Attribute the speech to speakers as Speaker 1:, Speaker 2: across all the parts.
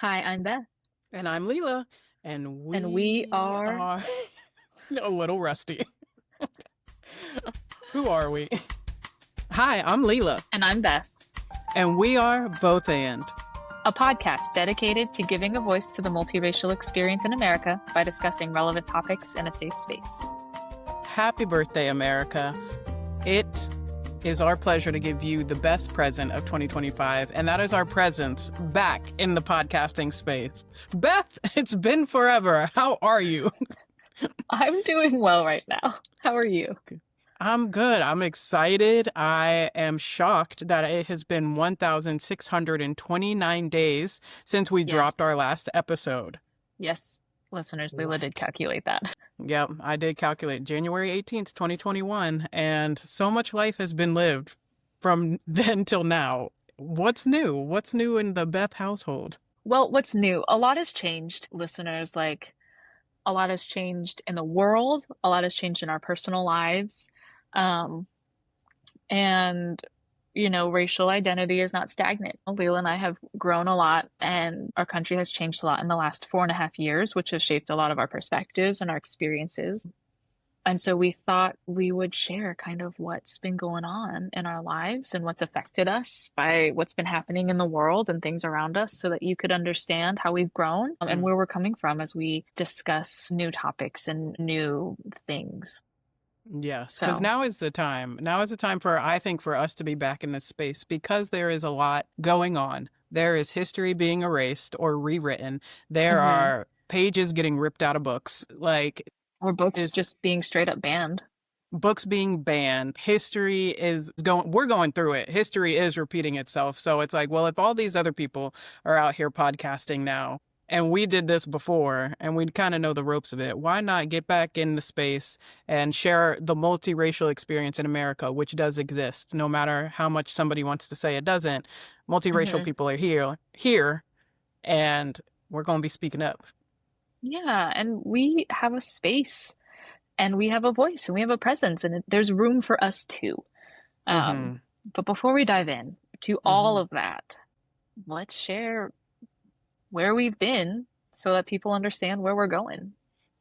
Speaker 1: Hi, I'm Beth,
Speaker 2: And I'm Leila, and
Speaker 1: and we
Speaker 2: we
Speaker 1: are.
Speaker 2: are a little rusty. Who are we? Hi, I'm Leila,
Speaker 1: And I'm Beth,
Speaker 2: and we are both and.
Speaker 1: a podcast dedicated to giving a voice to the multiracial experience in America by discussing relevant topics in a safe space.
Speaker 2: Happy birthday, America. It is our pleasure to give you the best present of 2025, and that is our presence back in the podcasting space. Beth, it's been forever. How are you?
Speaker 1: I'm doing well right now. How are you?
Speaker 2: I'm good. I'm excited. I am shocked that it has been 1,629 days since we dropped
Speaker 1: Yes.
Speaker 2: our last episode.
Speaker 1: Yes, listeners, Leila did
Speaker 2: What?
Speaker 1: calculate that.
Speaker 2: Yep, I did calculate January 18th, 2021, and so much life has been lived from then till now. What's new? What's new in the Beth household?
Speaker 1: Well, what's new? A lot has changed, listeners. A lot has changed in the world, a lot has changed in our personal lives. Um, and racial identity is not stagnant. Leila and I have grown a lot, and our country has changed a lot in the last 4.5 years, which has shaped a lot of our perspectives and our experiences. And so we thought we would share kind of what's been going on in our lives and what's affected us by what's been happening in the world and things around us so that you could understand how we've grown and
Speaker 2: Mm.
Speaker 1: where we're coming from as we discuss new topics and new things.
Speaker 2: Yes, because
Speaker 1: So,
Speaker 2: now is the time. Now is the time for, I think, for us to be back in this space because there is a lot going on. There is history being erased or rewritten. There
Speaker 1: mhm.
Speaker 2: are pages getting ripped out of books. Like,
Speaker 1: Or books
Speaker 2: is
Speaker 1: just being straight up banned.
Speaker 2: books being banned. History is going, we're going through it. History is repeating itself. So it's like, well, if all these other people are out here podcasting now, and we did this before and we kind of know the ropes of it, why not get back in the space and share the multiracial experience in America, which does exist, no matter how much somebody wants to say it doesn't. Multiracial
Speaker 1: Hmm.
Speaker 2: people are here, and we're going to be speaking up.
Speaker 1: Yeah, and we have a space and we have a voice and we have a presence and there's room for us too. Um,
Speaker 2: Mm-hmm.
Speaker 1: but before we dive in to all
Speaker 2: Mm-hmm.
Speaker 1: of that, let's share where we've been so that people understand where we're going.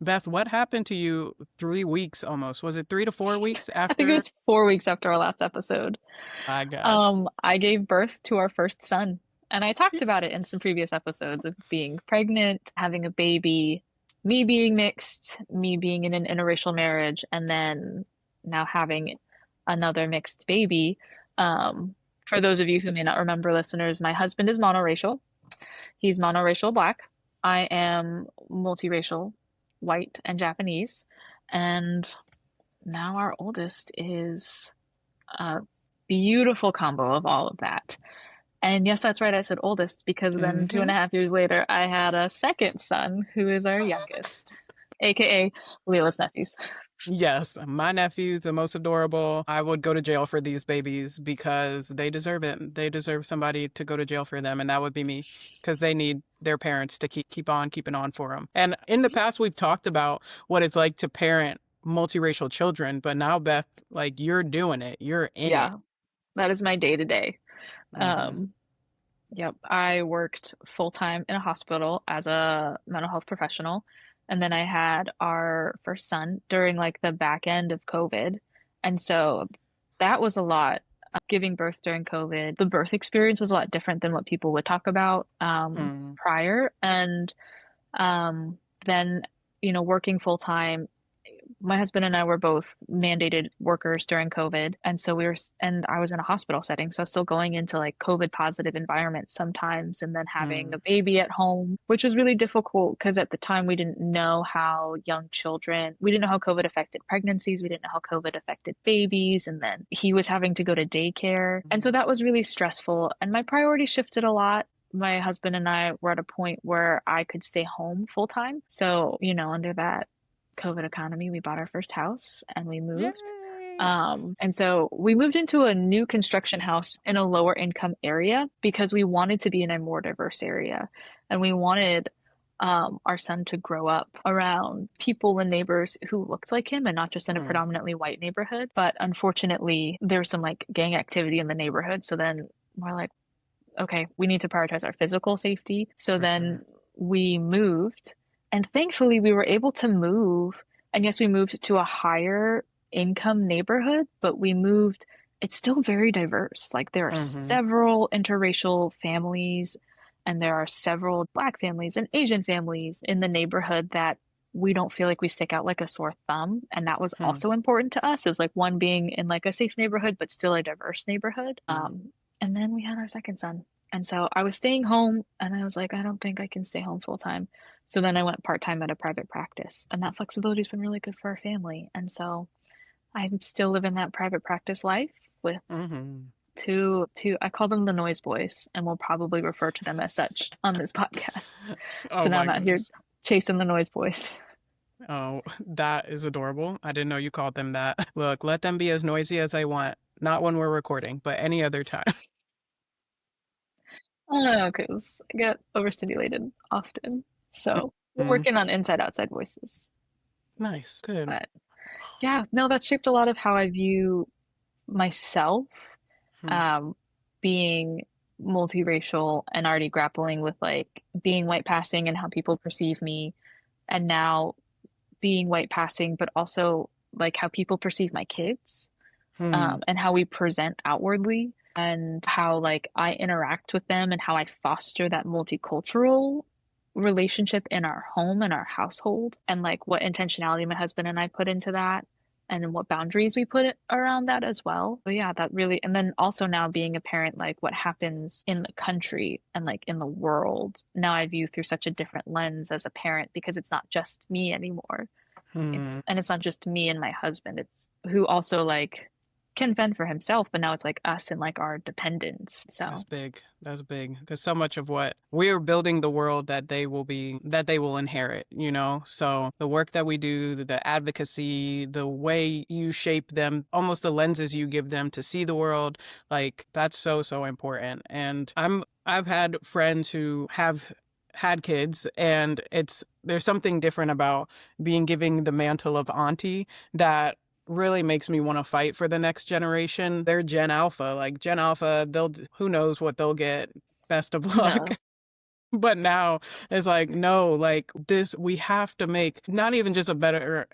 Speaker 2: Beth, what happened to you 3 weeks almost? Was it 3 to 4 weeks
Speaker 1: I think it
Speaker 2: after?
Speaker 1: was 4 weeks after our last episode.
Speaker 2: My gosh.
Speaker 1: I gave birth to our first son, and I talked about it in some previous episodes of being pregnant, having a baby, me being mixed, me being in an interracial marriage, and then now having another mixed baby. Um, for those of you who may not remember, listeners, my husband is monoracial. He's monoracial black. I am multiracial, white and Japanese. And now our oldest is a beautiful combo of all of that. And yes, that's right, I said oldest because then two
Speaker 2: Mm-hmm.
Speaker 1: and a half years later, I had a second son who is our youngest, aka Leila's nephews.
Speaker 2: Yes, my nephew's the most adorable. I would go to jail for these babies because they deserve it. They deserve somebody to go to jail for them, and that would be me because they need their parents to keep on keeping on for them. And in the past, we've talked about what it's like to parent multiracial children, but now, Beth, like you're doing it. You're in it.
Speaker 1: Yeah, that is my day to day.
Speaker 2: Mm-hmm.
Speaker 1: Um, Yep, I worked full time in a hospital as a mental health professional. And then I had our first son during like the back end of COVID. And so that was a lot. Giving birth during COVID, the birth experience was a lot different than what people would talk about
Speaker 2: Mm-hmm.
Speaker 1: prior. And then, working full time, my husband and I were both mandated workers during COVID. And so and I was in a hospital setting. So I was still going into like COVID positive environments sometimes, and then having a baby at home, which was really difficult because at the time we didn't know how young children, we didn't know how COVID affected pregnancies. We didn't know how COVID affected babies. And then he was having to go to daycare. And so that was really stressful. And my priorities shifted a lot. My husband and I were at a point where I could stay home full time. So, under that COVID economy, we bought our first house and we moved.
Speaker 2: Yay!
Speaker 1: And so we moved into a new construction house in a lower income area because we wanted to be in a more diverse area. And we wanted our son to grow up around people and neighbors who looked like him and not just in a
Speaker 2: Mm.
Speaker 1: predominantly white neighborhood. But unfortunately, there was some like gang activity in the neighborhood. So then we're like, okay, we need to prioritize our physical safety. So
Speaker 2: For
Speaker 1: then
Speaker 2: sure.
Speaker 1: we moved, and thankfully we were able to move. And yes, we moved to a higher income neighborhood, but we moved, it's still very diverse. Like there are
Speaker 2: Mm-hmm.
Speaker 1: several interracial families, and there are several Black families and Asian families in the neighborhood that we don't feel like we stick out like a sore thumb. And that was
Speaker 2: Hmm.
Speaker 1: also important to us, is like one being in like a safe neighborhood, but still a diverse neighborhood. And then we had our second son. And so I was staying home and I was like, I don't think I can stay home full time. So then I went part time at a private practice. And that flexibility has been really good for our family. And so I'm still living that private practice life with
Speaker 2: Mm-hmm.
Speaker 1: two I call them the noise boys, and we'll probably refer to them as such on this podcast. So
Speaker 2: Oh
Speaker 1: now
Speaker 2: my
Speaker 1: I'm out here
Speaker 2: goodness.
Speaker 1: chasing the noise boys.
Speaker 2: Oh, that is adorable. I didn't know you called them that. Look, let them be as noisy as they want. Not when we're recording, but any other time.
Speaker 1: Oh, because I get overstimulated often. So we're
Speaker 2: Mm,
Speaker 1: working on inside outside voices.
Speaker 2: nice. Good.
Speaker 1: But yeah, no, that shaped a lot of how I view myself,
Speaker 2: Hmm.
Speaker 1: um, being multiracial and already grappling with like being white passing and how people perceive me, and now being white passing, but also like how people perceive my kids,
Speaker 2: Hmm.
Speaker 1: and how we present outwardly, and how like I interact with them and how I foster that multicultural relationship in our home and our household, and like what intentionality my husband and I put into that, and what boundaries we put around that as well. So yeah, that really, and then also now being a parent, like what happens in the country and like in the world, now I view through such a different lens as a parent, because it's not just me anymore.
Speaker 2: Hmm.
Speaker 1: It's not just me and my husband. It's who also like can fend for himself, but now it's like us and like our dependents.
Speaker 2: That's
Speaker 1: So
Speaker 2: big. That's big. There's so much of what we're building the world that they will inherit, you know? So the work that we do, the advocacy, the way you shape them, almost the lenses you give them to see the world, like that's so, so important. And I've had friends who have had kids, and there's something different about being giving the mantle of auntie that really makes me want to fight for the next generation. They're Gen Alpha. Like Gen Alpha, who knows what they'll get. Best of
Speaker 1: who
Speaker 2: luck.
Speaker 1: knows?
Speaker 2: But now it's like, no, like this, we have to make not even just a better,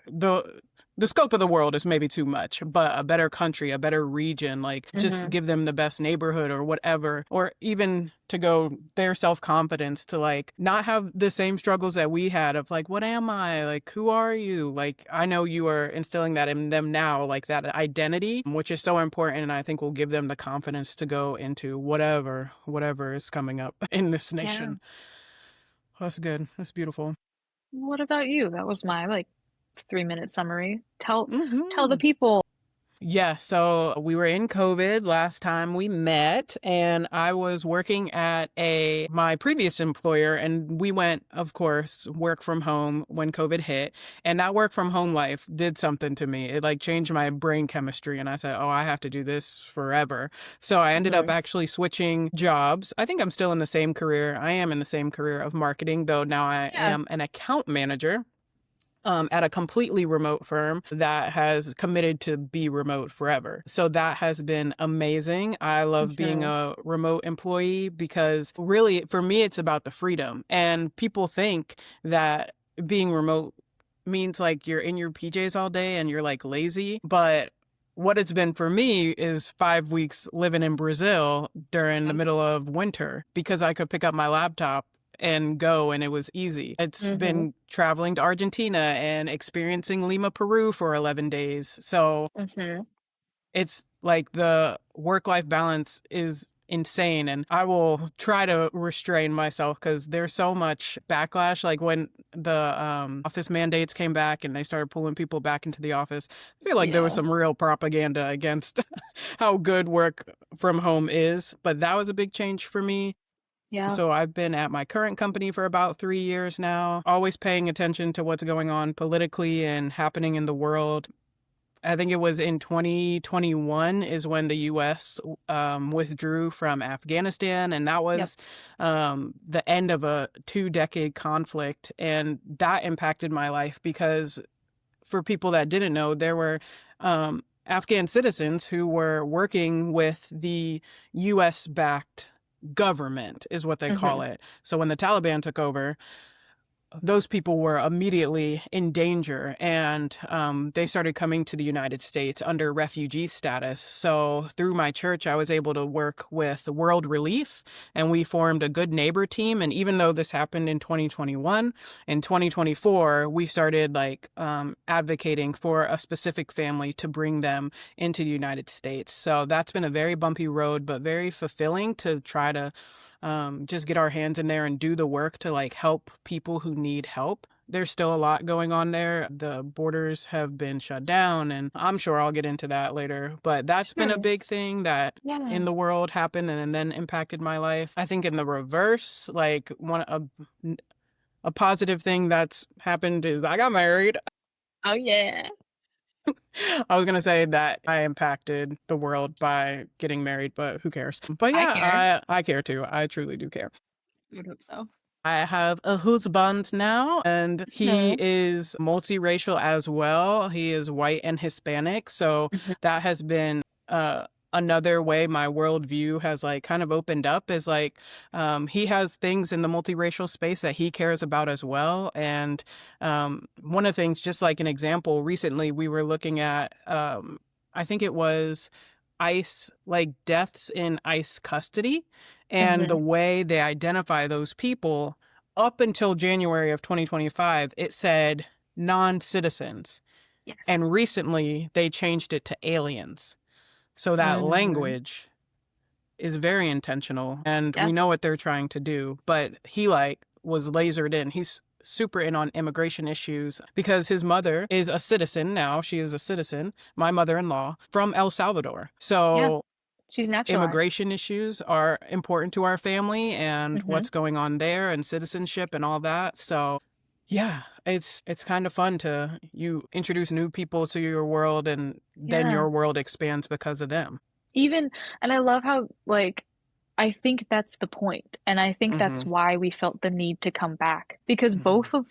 Speaker 2: the scope of the world is maybe too much, but a better country, a better region, like just
Speaker 1: Hmm.
Speaker 2: give them the best neighborhood or whatever, or even to go their self-confidence to like not have the same struggles that we had of like, what am I? Like, who are you? Like, I know you are instilling that in them now, like that identity, which is so important. And I think will give them the confidence to go into whatever is coming up in this
Speaker 1: Yeah.
Speaker 2: nation. That's good. That's beautiful.
Speaker 1: What about you? That was my like 3 minute summary. Tell the
Speaker 2: Hmm.
Speaker 1: people.
Speaker 2: Yeah, so we were in COVID last time we met, and I was working at my previous employer, and we went, of course, work from home when COVID hit. And that work from home life did something to me. It like changed my brain chemistry, and I said, "Oh, I have to do this forever." So I ended up
Speaker 1: Hmm.
Speaker 2: actually switching jobs. I think I'm still in the same career. I am in the same career of marketing, though now I
Speaker 1: Yeah.
Speaker 2: am an account manager at a completely remote firm that has committed to be remote forever. So that has been amazing. I love being
Speaker 1: Hmm.
Speaker 2: a remote employee because really, for me, it's about the freedom. And people think that being remote means like you're in your PJs all day and you're like lazy. But what it's been for me is 5 weeks living in Brazil during the middle of winter because I could pick up my laptop and go, and it was easy. It's
Speaker 1: Hmm.
Speaker 2: been traveling to Argentina and experiencing Lima, Peru for 11 days. So
Speaker 1: Hmm.
Speaker 2: it's like the work-life balance is insane, and I will try to restrain myself because there's so much backlash. Like when the office mandates came back and they started pulling people back into the office, I feel like there was
Speaker 1: Yeah.
Speaker 2: some real propaganda against how good work from home is, but that was a big change for me.
Speaker 1: Yeah.
Speaker 2: So I've been at my current company for about 3 years now, always paying attention to what's going on politically and happening in the world. I think it was in 2021 is when the U.S. Withdrew from Afghanistan, and that
Speaker 1: Yep.
Speaker 2: was the end of a 2-decade conflict, and that impacted my life because for people that didn't know, there were Afghan citizens who were working with the U.S. backed government, is what they call
Speaker 1: Hmm.
Speaker 2: it. So when the Taliban took over, those people were immediately in danger, and they started coming to the United States under refugee status. So through my church, I was able to work with World Relief, and we formed a good neighbor team. And even though this happened in 2021, in 2024, we started like advocating for a specific family to bring them into the United States. So that's been a very bumpy road, but very fulfilling to try to just get our hands in there and do the work to like help people who need help. There's still a lot going on there. The borders have been shut down, and I'm sure I'll get into that later. But that's been a
Speaker 1: Sure.
Speaker 2: big thing that
Speaker 1: Yeah.
Speaker 2: in the world happened and then impacted my life. I think in the reverse, like a positive thing that's happened is I got married.
Speaker 1: Oh yeah.
Speaker 2: I was gonna say that I impacted the world by getting married, but who cares? But
Speaker 1: I care.
Speaker 2: yeah, I care too. I truly do care.
Speaker 1: I would hope so.
Speaker 2: I have a husband now, and he
Speaker 1: No.
Speaker 2: is multiracial as well. He is white and Hispanic. So
Speaker 1: Hmm.
Speaker 2: that has been another way my worldview has like kind of opened up is like he has things in the multiracial space that he cares about as well. And one of the things, just like an example, recently we were looking at, I think it was ICE, like deaths in ICE custody and the
Speaker 1: Hmm.
Speaker 2: way they identify those people. Up until January of 2025, it said non-citizens.
Speaker 1: Yes.
Speaker 2: And recently they changed it to aliens. So that
Speaker 1: Hmm.
Speaker 2: language is very intentional and
Speaker 1: Yeah.
Speaker 2: we know what they're trying to do. But he like was lasered in. He's super in on immigration issues because his mother is a citizen now. She is a citizen, my mother-in-law, from El Salvador.
Speaker 1: Yeah.
Speaker 2: So
Speaker 1: She's naturalized.
Speaker 2: immigration issues are important to our family and
Speaker 1: Hmm.
Speaker 2: what's going on there and citizenship and all that. So yeah, it's kind of fun to you introduce new people to your world and then
Speaker 1: Yeah.
Speaker 2: your world expands because of them.
Speaker 1: Even, and I love how, like, I think that's the point. And I think that's
Speaker 2: Mhm.
Speaker 1: why we felt the need to come back because
Speaker 2: Mhm.
Speaker 1: both of,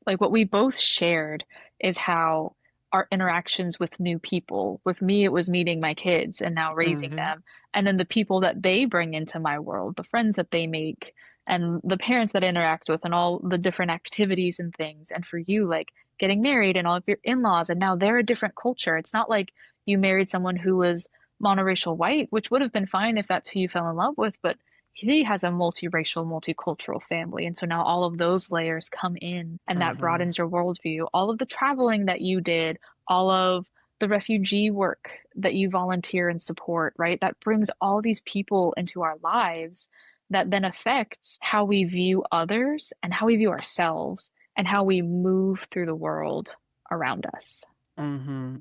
Speaker 1: like, what we both shared is how our interactions with new people, with me, it was meeting my kids and now raising
Speaker 2: Mhm.
Speaker 1: them. And then the people that they bring into my world, the friends that they make, and the parents that I interact with, and all the different activities and things. And for you, like, getting married and all of your in-laws, and now they're a different culture. It's not like you married someone who was monoracial white, which would have been fine if that's who you fell in love with, but he has a multiracial, multicultural family. And so now all of those layers come in and that
Speaker 2: Mhm.
Speaker 1: broadens your worldview. All of the traveling that you did, all of the refugee work that you volunteer and support, right? That brings all these people into our lives that then affects how we view others and how we view ourselves and how we move through the world around us.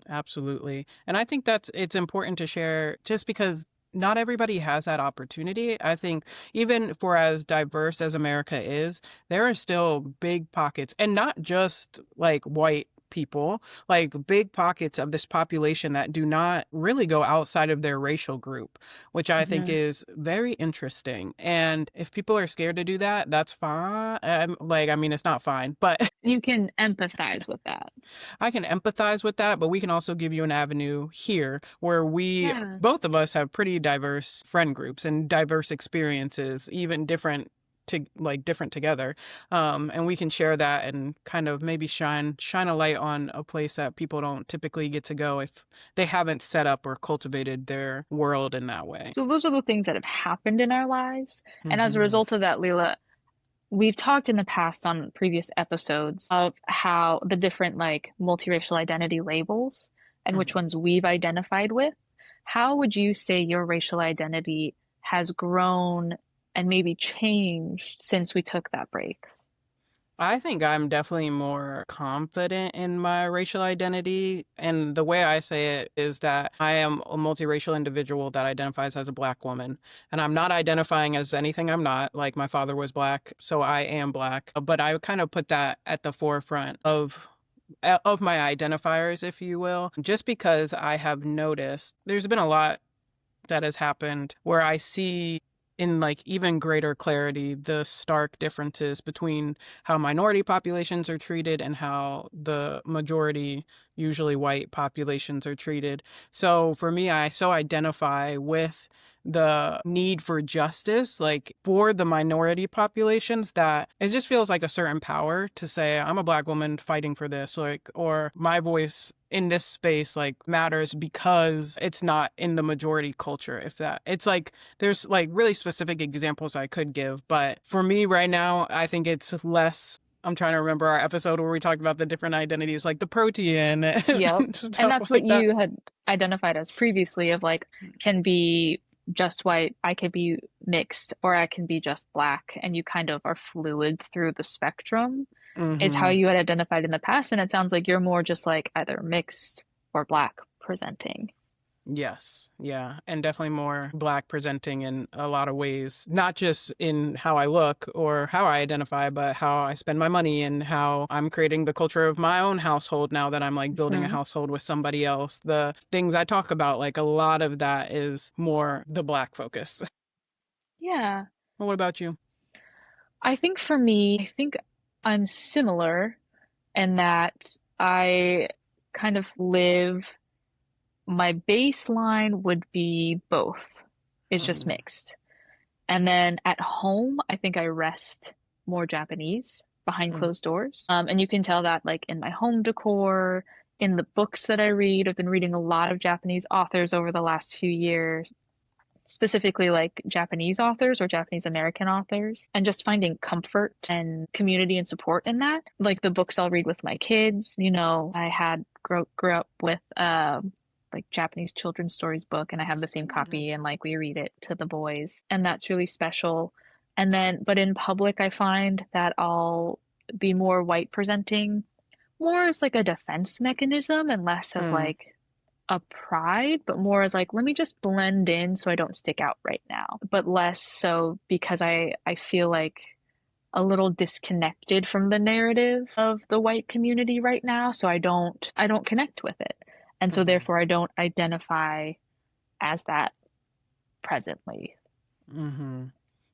Speaker 2: Absolutely. And I think that's it's important to share just because not everybody has that opportunity. I think even for as diverse as America is, there are still big pockets and not just like white people, like big pockets of this population that do not really go outside of their racial group, which I think
Speaker 1: Mhm.
Speaker 2: is very interesting. And if people are scared to do that, that's fine. Like, I mean, it's not fine, but
Speaker 1: You can empathize with that.
Speaker 2: I can empathize with that, but we can also give you an avenue here where we,
Speaker 1: Yeah.
Speaker 2: both of us have pretty diverse friend groups and diverse experiences, even different to like different together. And we can share that and kind of maybe shine a light on a place that people don't typically get to go if they haven't set up or cultivated their world in that way.
Speaker 1: So those are the things that have happened in our lives. And as a
Speaker 2: Hmm.
Speaker 1: result of that, Leila, we've talked in the past on previous episodes of how the different like multiracial identity labels and which
Speaker 2: Hmm.
Speaker 1: ones we've identified with. How would you say your racial identity has grown and maybe changed since we took that break?
Speaker 2: I think I'm definitely more confident in my racial identity. And the way I say it is that I am a multiracial individual that identifies as a Black woman. And I'm not identifying as anything I'm not. Like my father was Black, so I am Black. But I kind of put that at the forefront of my identifiers, if you will, just because I have noticed there's been a lot that has happened where I see in like even greater clarity the stark differences between how minority populations are treated and how the majority, usually white populations, are treated. So for me, I so identify with the need for justice, like for the minority populations, that it just feels like a certain power to say, I'm a Black woman fighting for this, like, or my voice in this space like matters because it's not in the majority culture. If that, it's like there's like really specific examples I could give, but for me right now, I think it's less. I'm trying to remember our episode where we talked about the different identities, like the protein
Speaker 1: Yep.
Speaker 2: and
Speaker 1: And
Speaker 2: stuff
Speaker 1: that's what
Speaker 2: like that.
Speaker 1: you had identified as previously of like can be just white, I could be mixed, or I can be just black, and you kind of are fluid through the spectrum is how
Speaker 2: Mm-hmm.
Speaker 1: you had identified in the past. And it sounds like you're more just like either mixed or black presenting.
Speaker 2: Yes. Yeah. And definitely more Black presenting in a lot of ways, not just in how I look or how I identify, but how I spend my money and how I'm creating the culture of my own household now that I'm like building a
Speaker 1: Hmm.
Speaker 2: household with somebody else. The things I talk about, like a lot of that is more the Black focus.
Speaker 1: Yeah.
Speaker 2: What about you?
Speaker 1: I think for me, I think I'm similar in that I kind of live, my baseline would be both. It's just
Speaker 2: Mm-hmm.
Speaker 1: mixed. And then at home, I think I rest more Japanese behind closed doors. And you can tell that like in my home decor, in the books that I read. I've been reading a lot of Japanese authors over the last few years, specifically like Japanese authors or Japanese American authors, and just finding comfort and community and support in that. Like the books I'll read with my kids, I had grew up with like Japanese children's stories book, and I have the same copy, and like we read it to the boys, and that's really special. And then, but in public, I find that I'll be more white presenting, more as like a defense mechanism and less as
Speaker 2: Mm-hmm.
Speaker 1: like a pride, but more as like, let me just blend in so I don't stick out right now. But less so because I feel like a little disconnected from the narrative of the white community right now, so I don't connect with it. And so
Speaker 2: Mm-hmm.
Speaker 1: therefore I don't identify as that presently.
Speaker 2: Mm-hmm.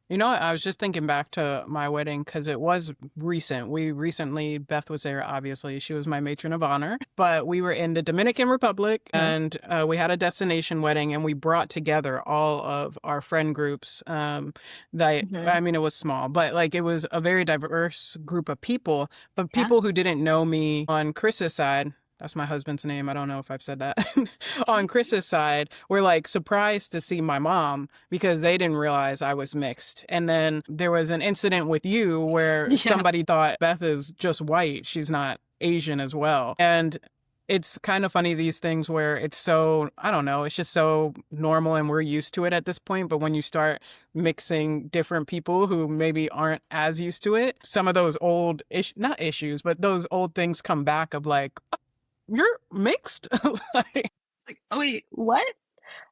Speaker 2: You know what? I was just thinking back to my wedding because it was recent. We recently, Beth was there, obviously. She was my matron of honor. But we were in the Dominican Republic
Speaker 1: Hmm.
Speaker 2: and we had a destination wedding and we brought together all of our friend groups.
Speaker 1: Hmm.
Speaker 2: I mean, it was small, but like it was a very diverse group of people. But
Speaker 1: Yeah.
Speaker 2: people who didn't know me on Chris's side, that's my husband's name. I don't know if I've said that. On Chris's side, were like surprised to see my mom because they didn't realize I was mixed. And then there was an incident with you where
Speaker 1: Yeah.
Speaker 2: somebody thought Beth is just white. She's not Asian as well. And it's kind of funny, these things where it's so, I don't know, it's just so normal and we're used to it at this point. But when you start mixing different people who maybe aren't as used to it, some of those old, not issues, but those old things come back of like, you're mixed. Like,
Speaker 1: Like, oh wait, what?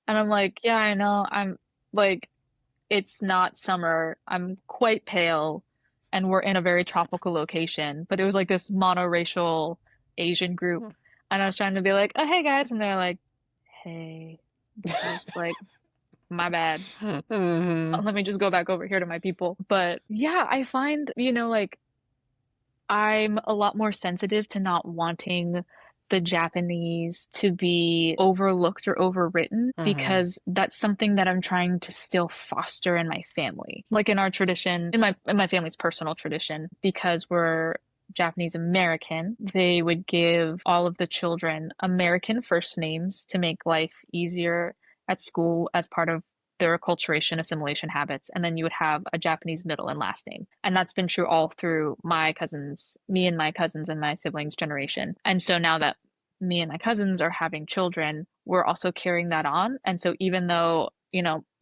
Speaker 1: And I'm like, yeah, I know. I'm like, it's not summer. I'm quite pale, and we're in a very tropical location. But it was like this monoracial Asian group, and I was trying to be like, "Oh, hey guys," and they're like, "Hey," and I was like, "My bad.
Speaker 2: hmm
Speaker 1: Let me just go back over here to my people." But yeah, I find, like I'm a lot more sensitive to not wanting the Japanese to be overlooked or overwritten
Speaker 2: hmm
Speaker 1: because that's something that I'm trying to still foster in my family. Like in our tradition, in my family's personal tradition, because we're Japanese American, they would give all of the children American first names to make life easier at school as part of their acculturation assimilation habits, and then you would have a Japanese middle and last name. And that's been true all through me and my cousins and my siblings generation. And so now that me and my cousins are having children, we're also carrying that on. And so even though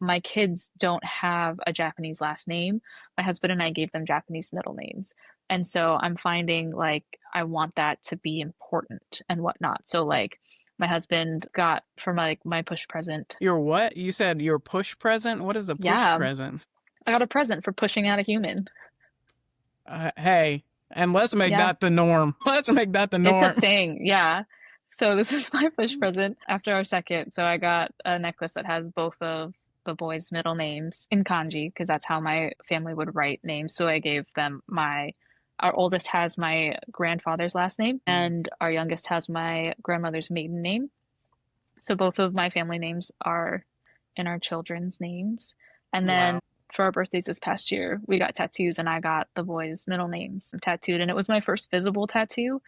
Speaker 1: my kids don't have a Japanese last name, my husband and I gave them Japanese middle names. And so I'm finding like I want that to be important and whatnot. So like my husband got for my push present.
Speaker 2: Your what? You said your push present? What is a push
Speaker 1: Yeah,
Speaker 2: present?
Speaker 1: I got a present for pushing out a human.
Speaker 2: Hey, and let's make
Speaker 1: Yeah,
Speaker 2: that the norm. Let's make that the
Speaker 1: it's a
Speaker 2: norm.
Speaker 1: thing. Yeah. So this is my push present after our second. So I got a necklace that has both of the boys' middle names in kanji because that's how my family would write names. So I gave them our oldest has my grandfather's last name, and our youngest has my grandmother's maiden name. So both of my family names are in our children's names. And then
Speaker 2: Wow.
Speaker 1: for our birthdays this past year, we got tattoos and I got the boys' middle names tattooed. And it was my first visible tattoo.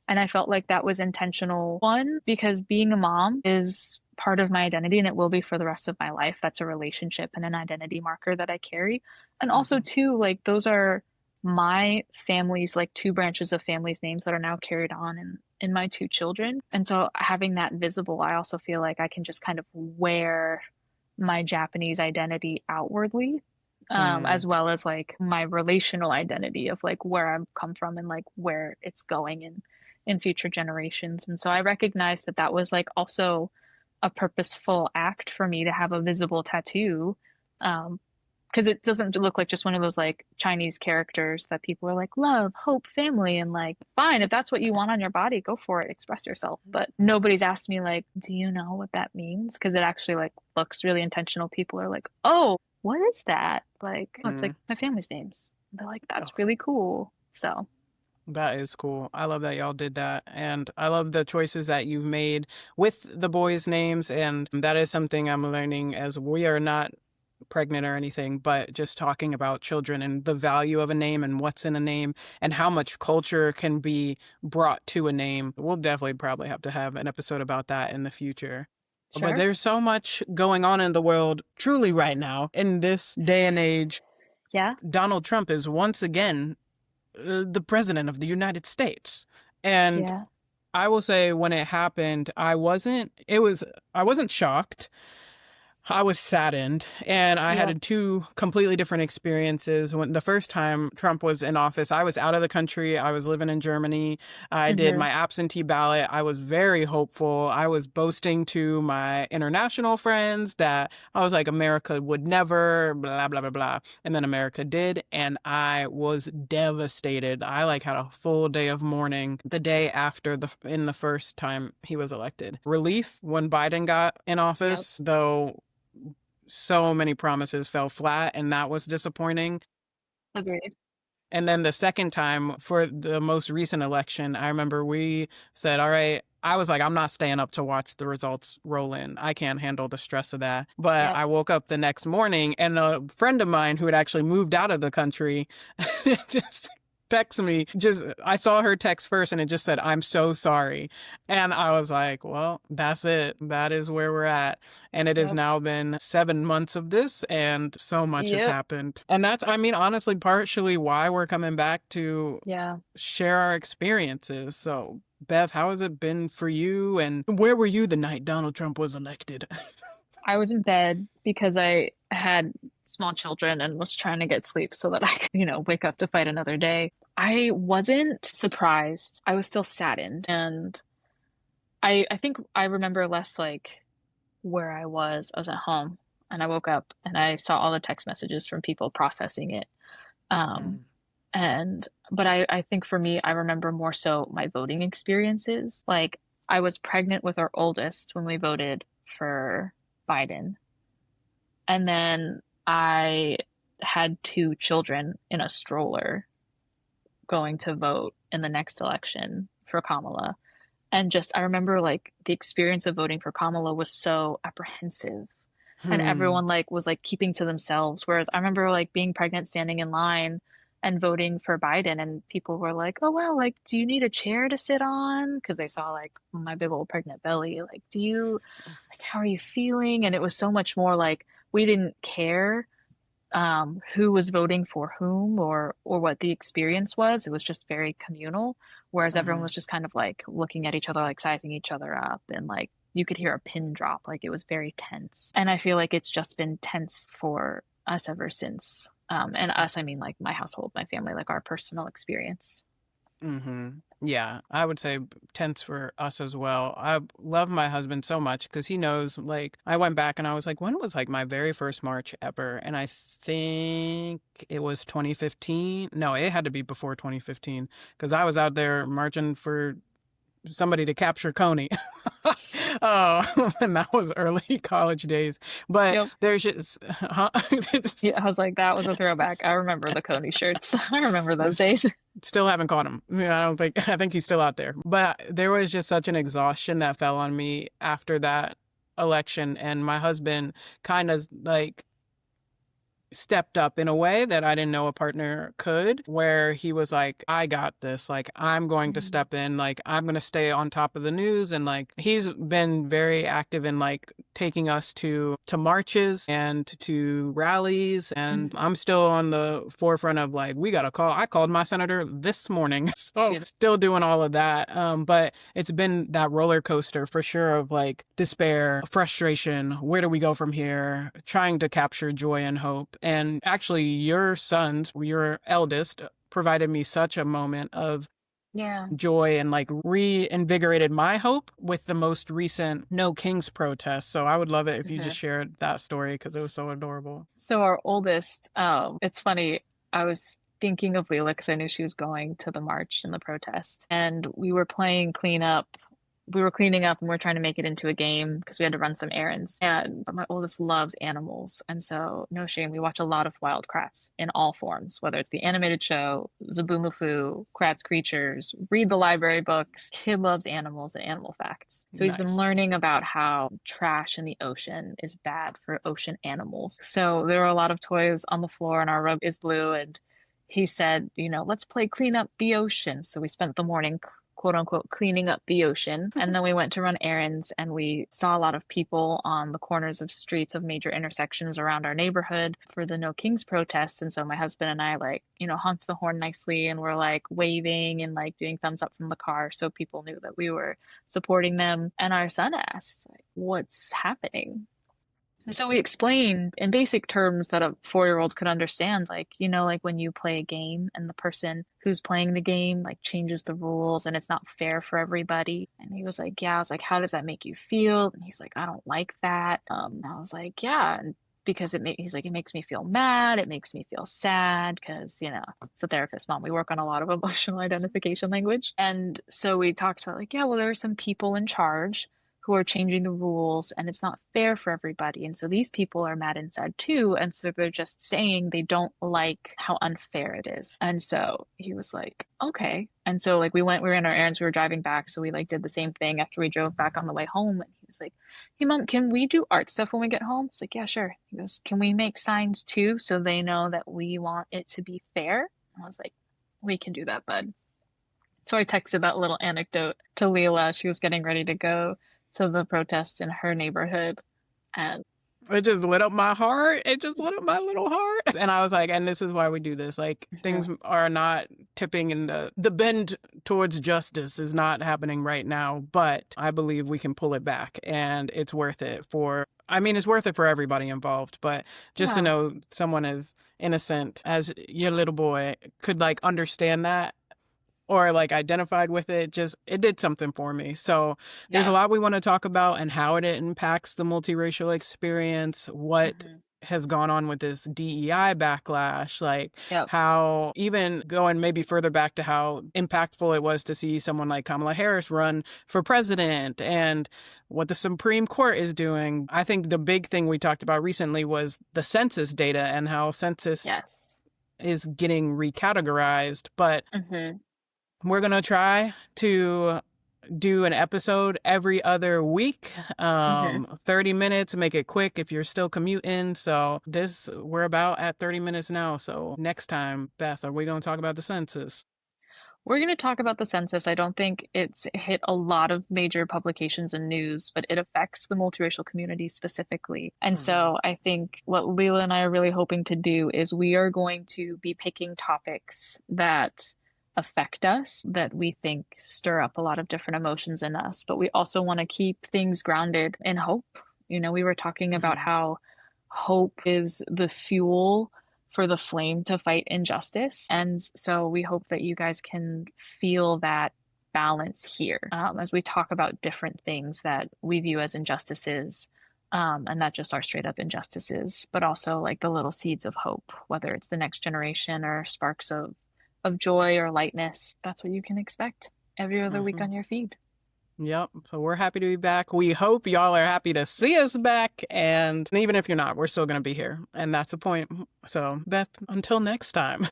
Speaker 1: And I felt like that was intentional. One, because being a mom is part of my identity and it will be for the rest of my life. That's a relationship and an identity marker that I carry. And also,
Speaker 2: Mm-hmm.
Speaker 1: two, like those are my family's, like two branches of family's names that are now carried on in my two children. And so having that visible, I also feel like I can just kind of wear my Japanese identity outwardly,
Speaker 2: Mm,
Speaker 1: as well as like my relational identity of like where I've come from and like where it's going in future generations. And so I recognized that that was like also a purposeful act for me to have a visible tattoo. Because it doesn't look like just one of those like Chinese characters that people are like love, hope, family, and like fine, if that's what you want on your body, go for it, express yourself. But nobody's asked me like, do you know what that means? Because it actually like looks really intentional. People are like, oh, what is that? Like, oh, it's like
Speaker 2: mm.
Speaker 1: my family's names. They're like,
Speaker 2: Oh,
Speaker 1: that's really cool. So
Speaker 2: that is cool. I love that y'all did that. And I love the choices that you've made with the boys' names. And that is something I'm learning as we are not pregnant or anything, but just talking about children and the value of a name and what's in a name and how much culture can be brought to a name. We'll definitely probably have to have an episode about that in the future. But
Speaker 1: sure.
Speaker 2: there's so much going on in the world truly right now in this day and age.
Speaker 1: Yeah.
Speaker 2: Donald Trump is once again the president of the United States. And
Speaker 1: Yeah.
Speaker 2: I will say when it happened, I wasn't shocked. I was saddened, and I
Speaker 1: Yep.
Speaker 2: had two completely different experiences. When the first time Trump was in office, I was out of the country. I was living in Germany. I did
Speaker 1: Mm-hmm.
Speaker 2: my absentee ballot. I was very hopeful. I was boasting to my international friends that I was like, America would never, blah, blah, blah, blah. And then America did, and I was devastated. I like had a full day of mourning the day after in the first time he was elected. Relief when Biden got in
Speaker 1: Yep.
Speaker 2: office, though so many promises fell flat, and that was disappointing.
Speaker 1: Agreed.
Speaker 2: And then the second time for the most recent election, I remember we said, all right, I was like, I'm not staying up to watch the results roll in. I can't handle the stress of that. But
Speaker 1: Yep.
Speaker 2: I woke up the next morning and a friend of mine who had actually moved out of the country just text me. Just I saw her text first and it just said, I'm so sorry. And I was like, well, that's it. That is where we're at. And it has
Speaker 1: Yep.
Speaker 2: now been 7 months of this, and so much has
Speaker 1: Yep.
Speaker 2: happened. And that's, I mean, honestly, partially why we're coming back to
Speaker 1: Yeah.
Speaker 2: share our experiences. So, Beth, how has it been for you? And where were you the night Donald Trump was elected?
Speaker 1: I was in bed because I had small children and was trying to get sleep so that I could, wake up to fight another day. I wasn't surprised. I was still saddened. And I think I remember less like where I was. I was at home and I woke up and I saw all the text messages from people processing it. Um,
Speaker 2: Mm,
Speaker 1: but I think for me, I remember more so my voting experiences. Like I was pregnant with our oldest when we voted for Biden. And then I had two children in a stroller going to vote in the next election for Kamala. And just, I remember like the experience of voting for Kamala was so apprehensive. And
Speaker 2: hmm.
Speaker 1: everyone like was like keeping to themselves. Whereas I remember like being pregnant, standing in line and voting for Biden, and people were like, "Oh wow, like, do you need a chair to sit on?" Because they saw like my big old pregnant belly. Like, do you like how are you feeling? And it was so much more like we didn't care who was voting for whom or what the experience was. It was just very communal, whereas everyone
Speaker 2: Uh-huh.
Speaker 1: was just kind of like looking at each other, like sizing each other up, and like you could hear a pin drop. Like it was very tense, and I feel like it's just been tense for us ever since. And us, I mean like my household, my family, like our personal experience.
Speaker 2: Hmm. Yeah, I would say tense for us as well. I love my husband so much because he knows, like, I went back and I was like, when was like my very first march ever? And I think it was 2015. No, it had to be before 2015 because I was out there marching for somebody to capture Coney. Oh, and that was early college days. But
Speaker 1: Yep.
Speaker 2: there's just, huh?
Speaker 1: Yeah, I was like, that was a throwback. I remember the Coney shirts. I remember those
Speaker 2: Was
Speaker 1: days.
Speaker 2: still haven't caught him. I don't think, I think he's still out there. But there was just such an exhaustion that fell on me after that election. And my husband kind of like stepped up in a way that I didn't know a partner could, where he was like, I got this. Like, I'm going to
Speaker 1: Mhm.
Speaker 2: step in. Like, I'm going to stay on top of the news. And like, he's been very active in like taking us to marches and to rallies. And
Speaker 1: Mhm.
Speaker 2: I'm still on the forefront of like, we got to call. I called my senator this morning. So
Speaker 1: Beautiful.
Speaker 2: still doing all of that. But it's been that roller coaster for sure of like despair, frustration. Where do we go from here? Trying to capture joy and hope. And actually, your sons, your eldest, provided me such a moment of
Speaker 1: Yeah.
Speaker 2: joy and like reinvigorated my hope with the most recent No Kings protest. So I would love it if you just
Speaker 1: Mhm.
Speaker 2: shared that story because it was so adorable.
Speaker 1: So our oldest, it's funny, I was thinking of Leila because I knew she was going to the march and the protest. And we were playing cleanup. We were cleaning up and we are trying to make it into a game because we had to run some errands. And my oldest loves animals. And so, no shame, we watch a lot of Wild Kratts in all forms, whether it's the animated show, Zaboomafoo, Kratts Creatures, read the library books. Kid loves animals and animal facts. So he's been
Speaker 2: Nice.
Speaker 1: learning about how trash in the ocean is bad for ocean animals. So there are a lot of toys on the floor and our rug is blue. And he said, let's play clean up the ocean. So we spent the morning quote unquote cleaning up the ocean. And then we went to run errands and we saw a lot of people on the corners of streets of major intersections around our neighborhood for the No Kings protests. And so my husband and I like, honked the horn nicely and we're like waving and like doing thumbs up from the car so people knew that we were supporting them. And our son asked, like, what's happening? And so we explained in basic terms that a 4-year-old could understand, like, like when you play a game and the person who's playing the game like changes the rules and it's not fair for everybody. And he was like, yeah, I was like, how does that make you feel? And he's like, I don't like that. And I was like, yeah, and because he's like, it makes me feel mad, it makes me feel sad, because, it's a therapist mom. We work on a lot of emotional identification language. And so we talked about like, yeah, well, there are some people in charge who are changing the rules and it's not fair for everybody. And so these people are mad inside too. And so they're just saying they don't like how unfair it is. And so he was like, okay. And so like we ran our errands, we were driving back. So we like did the same thing after we drove back on the way home. And he was like, hey mom, can we do art stuff when we get home? It's like, yeah, sure. He goes, can we make signs too so they know that we want it to be fair? And I was like, we can do that, bud. So I texted that little anecdote to Leila. She was getting ready to go to the protest in her neighborhood. And
Speaker 2: It just lit up my heart. It just lit up my little heart. And I was like, and this is why we do this. Like things
Speaker 1: mhm,
Speaker 2: are not tipping in the bend towards justice is not happening right now, but I believe we can pull it back and it's worth it for I mean, it's worth it for everybody involved, but just to
Speaker 1: yeah,
Speaker 2: know someone as innocent as your little boy could like understand that or like identified with it, just it did something for me. So there's a
Speaker 1: yeah.
Speaker 2: lot we want to talk about and how it impacts the multiracial experience, what
Speaker 1: Hmm.
Speaker 2: has gone on with this DEI backlash, like
Speaker 1: Yep.
Speaker 2: how even going maybe further back to how impactful it was to see someone like Kamala Harris run for president and what the Supreme Court is doing. I think the big thing we talked about recently was the census data and how census
Speaker 1: Yes.
Speaker 2: is getting recategorized, but
Speaker 1: Hmm.
Speaker 2: we're going to try to do an episode every other week,
Speaker 1: Hmm.
Speaker 2: 30 minutes, make it quick if you're still commuting. So we're about at 30 minutes now. So next time, Beth, are we going to talk about the census?
Speaker 1: We're going to talk about the census. I don't think it's hit a lot of major publications and news, but it affects the multiracial community specifically. And
Speaker 2: Mhm.
Speaker 1: so I think what Leila and I are really hoping to do is we are going to be picking topics that affect us, that we think stir up a lot of different emotions in us, but we also want to keep things grounded in hope. We were talking about
Speaker 2: Mhm.
Speaker 1: how hope is the fuel for the flame to fight injustice. And so we hope that you guys can feel that balance here as we talk about different things that we view as injustices. And not just our straight up injustices, but also like the little seeds of hope, whether it's the next generation or sparks of joy or lightness. That's what you can expect every other week
Speaker 2: Mhm.
Speaker 1: on your feed.
Speaker 2: Yep. So we're happy to be back. We hope y'all are happy to see us back. And even if you're not, we're still going to be here. And that's the point. So, Beth, until next time.